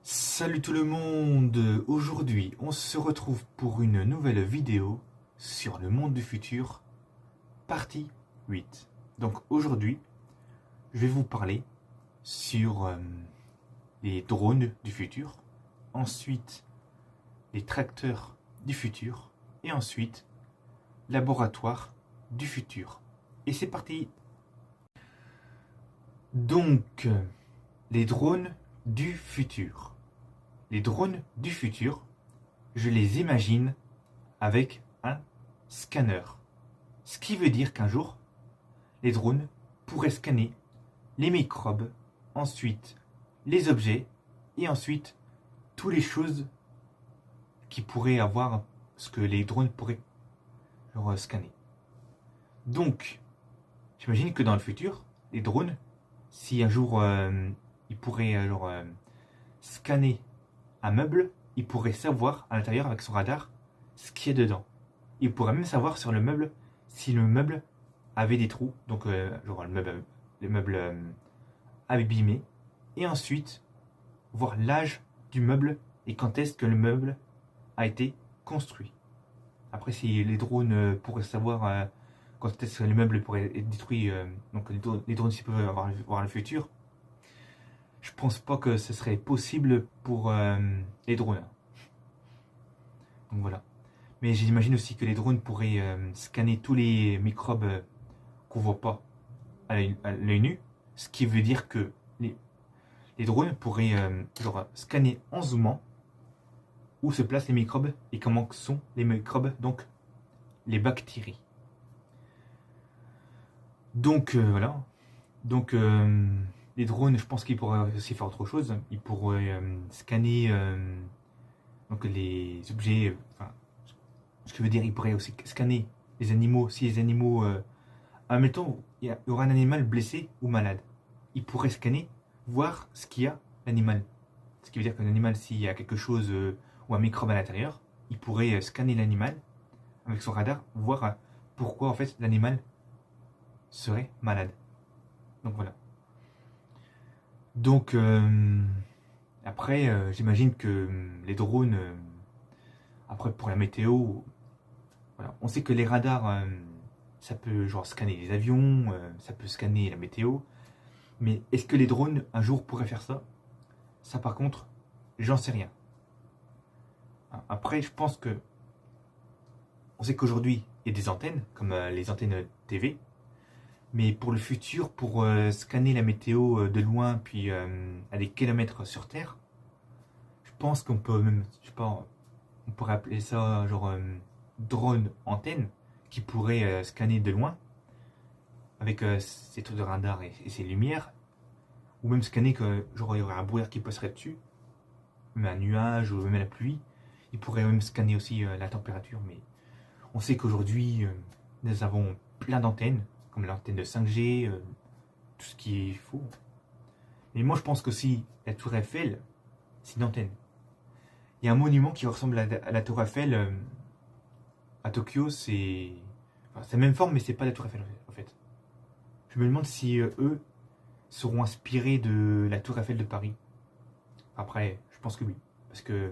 Salut tout le monde! Aujourd'hui, on se retrouve pour une nouvelle vidéo sur le monde du futur, partie 8. Donc aujourd'hui, je vais vous parler sur les drones du futur, ensuite les tracteurs du futur, et ensuite laboratoire du futur. Et c'est parti! Donc, les drones du futur. Les drones du futur, je les imagine avec un scanner. Ce qui veut dire qu'un jour, les drones pourraient scanner les microbes, ensuite les objets, et ensuite toutes les choses qui pourraient avoir ce que les drones pourraient scanner. Donc, j'imagine que dans le futur, les drones, si un jour ils pourraient scanner un meuble, il pourrait savoir à l'intérieur avec son radar ce qu'il y a dedans. Il pourrait même savoir sur le meuble si le meuble avait des trous, donc le meuble abîmé, et ensuite voir l'âge du meuble et quand est-ce que le meuble a été construit. Après, si les drones pourraient savoir quand est-ce que le meuble pourrait être détruit, donc les drones s'ils peuvent voir le futur, je pense pas que ce serait possible pour les drones. Donc voilà. Mais j'imagine aussi que les drones pourraient scanner tous les microbes qu'on voit pas à l'œil nu. Ce qui veut dire que les drones pourraient scanner en zoomant où se placent les microbes et comment sont les microbes, donc les bactéries. Donc voilà. Donc les drones, je pense qu'ils pourraient aussi faire autre chose. Ils pourraient scanner donc les objets. Ce que veut dire, ils pourraient aussi scanner les animaux. Si les animaux, admettons, il y aura un animal blessé ou malade, ils pourraient scanner, voir ce qu'il y a l'animal. Ce qui veut dire qu'un animal, s'il y a quelque chose ou un microbe à l'intérieur, il pourrait scanner l'animal avec son radar, voir pourquoi en fait l'animal serait malade. Donc voilà. Donc après, j'imagine que les drones, après pour la météo, voilà, on sait que les radars, ça peut scanner les avions, ça peut scanner la météo, mais est-ce que les drones un jour pourraient faire ça? Ça par contre, j'en sais rien. Après, je pense que on sait qu'aujourd'hui il y a des antennes comme les antennes TV. Mais pour le futur, pour scanner la météo de loin, puis à des kilomètres sur Terre, je pense qu'on peut même, je sais pas, on pourrait appeler ça drone antenne, qui pourrait scanner de loin, avec ses trucs de radar et ses lumières, ou même scanner que il y aurait un brouillard qui passerait dessus, même un nuage, ou même la pluie. Il pourrait même scanner aussi la température, mais on sait qu'aujourd'hui, nous avons plein d'antennes, comme l'antenne de 5G, tout ce qui est faux. Mais moi, je pense que si la tour Eiffel, c'est une antenne. Il y a un monument qui ressemble à la tour Eiffel à Tokyo, c'est la même forme, mais c'est pas la tour Eiffel en fait. Je me demande si eux seront inspirés de la tour Eiffel de Paris. Après, je pense que oui. Parce que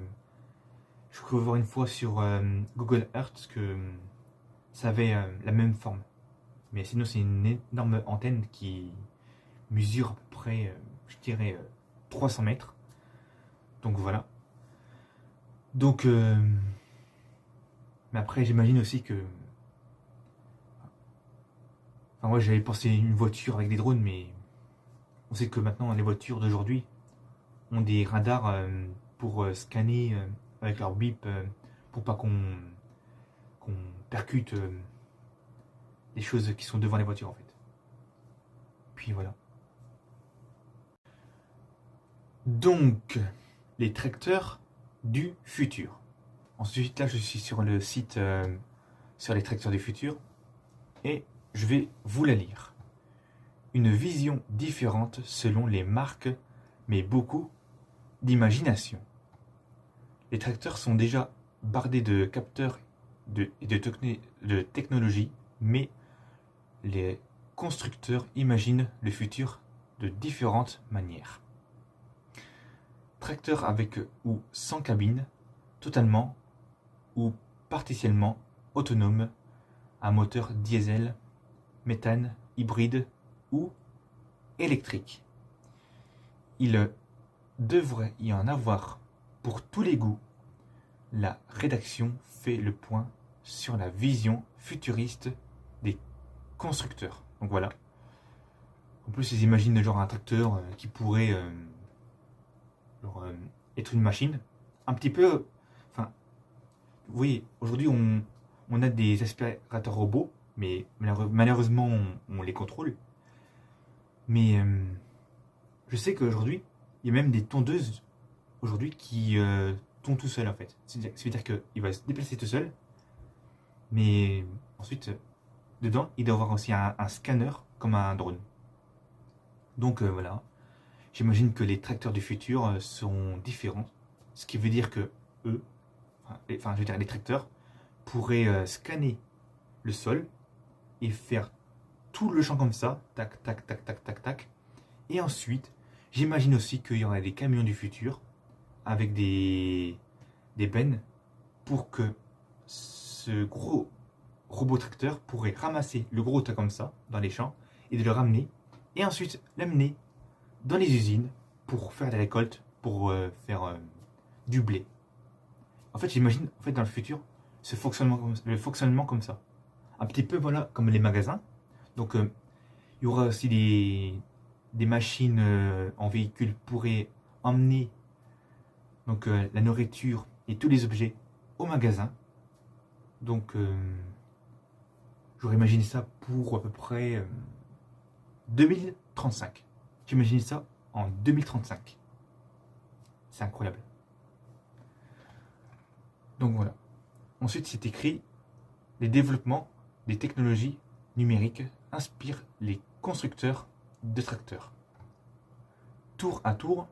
je crois voir une fois sur Google Earth que ça avait la même forme. Mais sinon, c'est une énorme antenne qui mesure à peu près, je dirais, 300 mètres. Donc voilà. Donc, mais après, j'imagine aussi que. Enfin, moi, j'avais pensé une voiture avec des drones, mais on sait que maintenant, les voitures d'aujourd'hui ont des radars pour scanner avec leur bip pour pas qu'on percute les choses qui sont devant les voitures en fait. Puis voilà. Donc, les tracteurs du futur. Ensuite, là, je suis sur le site sur les tracteurs du futur et je vais vous la lire. Une vision différente selon les marques, mais beaucoup d'imagination. Les tracteurs sont déjà bardés de capteurs et de technologie, mais les constructeurs imaginent le futur de différentes manières. tracteur avec ou sans cabine, totalement ou partiellement autonome, à moteur diesel, méthane, hybride ou électrique. Il devrait y en avoir pour tous les goûts. La rédaction fait le point sur la vision futuriste des constructeurs. Donc voilà. En plus, ils imaginent genre un tracteur qui pourrait être une machine. Un petit peu. Enfin, vous voyez, aujourd'hui, on a des aspirateurs robots, mais malheureusement, on les contrôle. Mais je sais qu'aujourd'hui, il y a même des tondeuses aujourd'hui qui tondent tout seul en fait. C'est-à-dire qu'il va se déplacer tout seul, mais ensuite, dedans, il doit avoir aussi un scanner comme un drone. Donc voilà, j'imagine que les tracteurs du futur seront différents, ce qui veut dire que eux, je veux dire les tracteurs, pourraient scanner le sol et faire tout le champ comme ça, tac, tac, tac, tac, tac, tac. Et ensuite, j'imagine aussi qu'il y aurait des camions du futur avec des bennes pour que ce gros robot tracteur pourrait ramasser le gros tas comme ça dans les champs et de le ramener et ensuite l'amener dans les usines pour faire des récoltes, pour faire du blé. En fait, j'imagine dans le futur le fonctionnement comme ça. Un petit peu voilà comme les magasins. Donc il y aura aussi des machines en véhicule pourraient emmener donc la nourriture et tous les objets au magasin. Donc j'aurais imaginé ça pour à peu près 2035. J'imagine ça en 2035. C'est incroyable. Donc voilà. Ensuite, c'est écrit: les développements des technologies numériques inspirent les constructeurs de tracteurs. Tour à tour,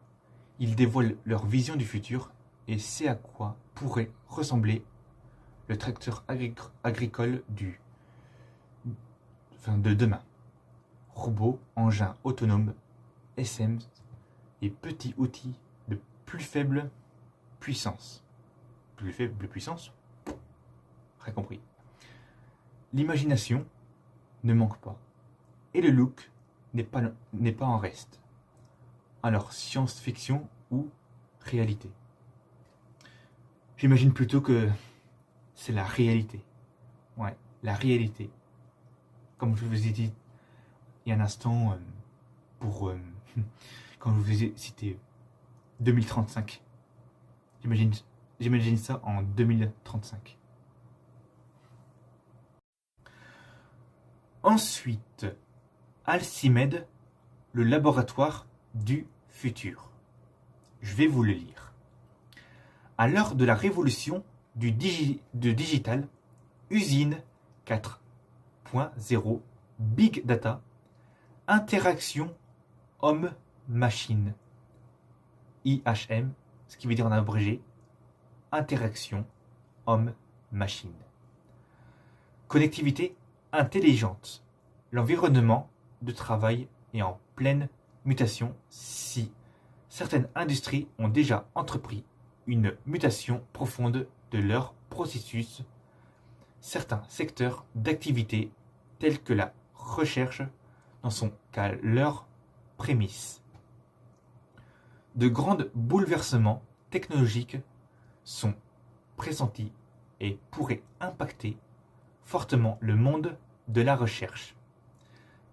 ils dévoilent leur vision du futur et c'est à quoi pourrait ressembler le tracteur agricole de demain. Robots, engins autonomes, SM et petits outils de plus faible puissance. Plus faible puissance? Rien compris. L'imagination ne manque pas et le look n'est pas en reste. Alors, science-fiction ou réalité? J'imagine plutôt que c'est la réalité. Ouais, la réalité. Comme je vous ai dit il y a un instant, quand je vous ai cité 2035. J'imagine ça en 2035. Ensuite, Alcimède, le laboratoire du futur. Je vais vous le lire. À l'heure de la révolution du digital, usine 4.0, big data, interaction homme-machine, IHM, ce qui veut dire en abrégé, interaction homme-machine. Connectivité intelligente, l'environnement de travail est en pleine mutation si certaines industries ont déjà entrepris une mutation profonde de leur processus. Certains secteurs d'activité tels que la recherche n'en sont qu'à leur prémisse. De grands bouleversements technologiques sont pressentis et pourraient impacter fortement le monde de la recherche.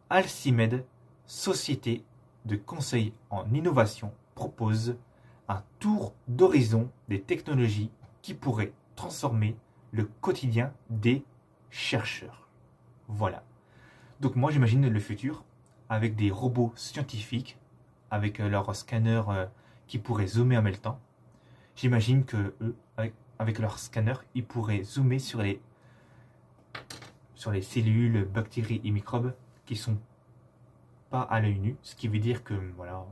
Alcimède, société de conseil en innovation, propose un tour d'horizon des technologies qui pourraient transformer le quotidien des chercheurs. Voilà. Donc moi j'imagine le futur avec des robots scientifiques, avec leur scanner qui pourraient zoomer en même temps. J'imagine que eux, avec leur scanner, ils pourraient zoomer sur les cellules, bactéries et microbes qui sont pas à l'œil nu, ce qui veut dire que voilà.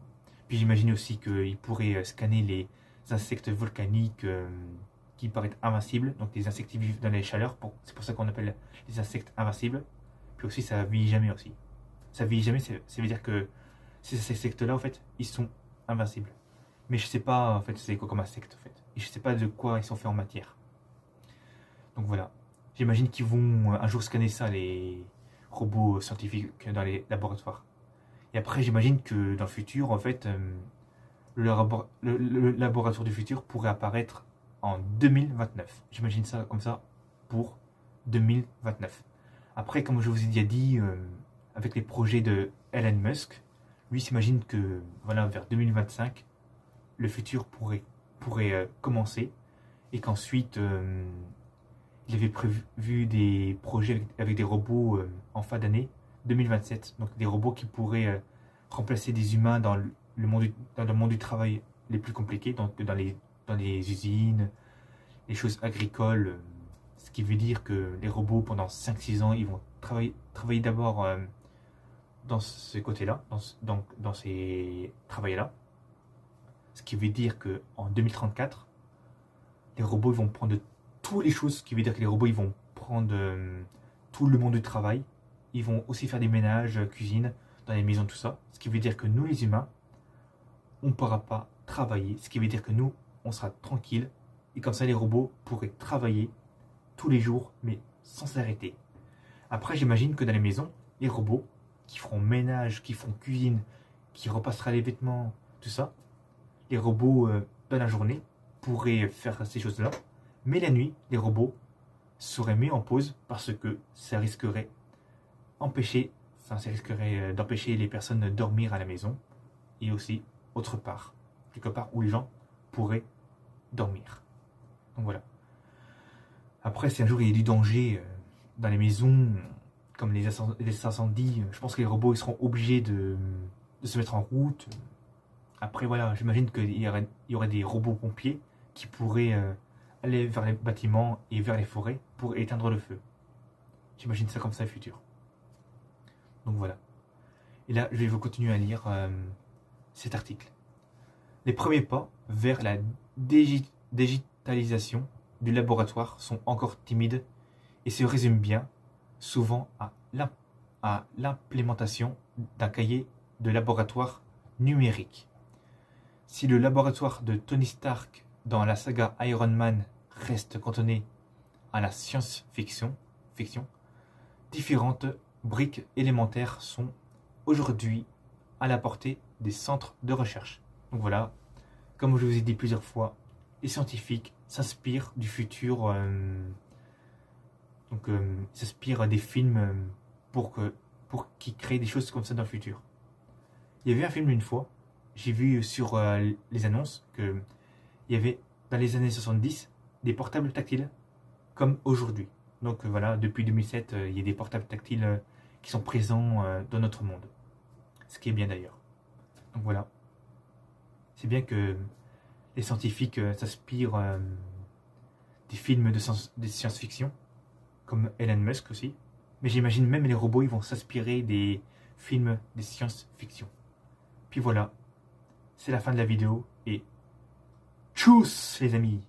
Puis j'imagine aussi qu'ils pourraient scanner les insectes volcaniques qui paraissent invincibles, donc des insectes qui vivent dans les chaleurs, c'est pour ça qu'on appelle les insectes invincibles. Puis aussi ça vieillit jamais aussi. Ça vieillit jamais, ça veut dire que ces insectes-là en fait, ils sont invincibles. mais je sais pas en fait c'est quoi comme insecte en fait. Et je sais pas de quoi ils sont faits en matière. Donc voilà. J'imagine qu'ils vont un jour scanner ça, les robots scientifiques dans les laboratoires. Et après, j'imagine que dans le futur, en fait, le laboratoire du futur pourrait apparaître en 2029. J'imagine ça comme ça pour 2029. Après, comme je vous ai déjà dit, avec les projets de Elon Musk, lui s'imagine que voilà, vers 2025, le futur pourrait commencer et qu'ensuite, il avait prévu des projets avec des robots en fin d'année 2027. Donc des robots qui pourraient remplacer des humains dans le monde du travail les plus compliqués, donc dans les usines, les choses agricoles. Ce qui veut dire que les robots, pendant 5-6 ans, ils vont travailler d'abord dans ce côté-là, dans ces travails-là. Ce qui veut dire qu'en 2034, les robots vont prendre toutes les choses, ce qui veut dire que les robots ils vont prendre tout le monde du travail. Ils vont aussi faire des ménages, cuisine, dans les maisons, tout ça. Ce qui veut dire que nous, les humains, on ne pourra pas travailler. Ce qui veut dire que nous, on sera tranquille. Et comme ça, les robots pourraient travailler tous les jours, mais sans s'arrêter. Après, j'imagine que dans les maisons, les robots qui feront ménage, qui feront cuisine, qui repassera les vêtements, tout ça, les robots dans la journée pourraient faire ces choses-là. Mais la nuit, les robots seraient mis en pause parce que ça risquerait d'empêcher les personnes de dormir à la maison et aussi autre part, quelque part où les gens pourraient dormir. Donc voilà. Après, si un jour il y a du danger dans les maisons, comme les incendies, je pense que les robots ils seront obligés de se mettre en route. Après, voilà, j'imagine qu'il y aurait des robots pompiers qui pourraient aller vers les bâtiments et vers les forêts pour éteindre le feu. J'imagine ça comme ça le futur. Donc voilà. Et là, je vais vous continuer à lire cet article. Les premiers pas vers la digitalisation du laboratoire sont encore timides et se résument bien souvent à l'implémentation d'un cahier de laboratoire numérique. Si le laboratoire de Tony Stark dans la saga Iron Man reste cantonné à la science-fiction, différentes briques élémentaires sont aujourd'hui à la portée des centres de recherche. Donc voilà, comme je vous ai dit plusieurs fois, les scientifiques s'inspirent du futur, s'inspirent des films pour qu'ils créent des choses comme ça dans le futur. Il y avait un film une fois, j'ai vu sur les annonces qu'il y avait dans les années 70 des portables tactiles comme aujourd'hui. Donc voilà, depuis 2007, il y a des portables tactiles qui sont présents dans notre monde. Ce qui est bien d'ailleurs. Donc voilà. C'est bien que les scientifiques s'inspirent des films de science-fiction, comme Elon Musk aussi. Mais j'imagine même les robots, ils vont s'inspirer des films de science-fiction. Puis voilà, c'est la fin de la vidéo et tchuss les amis!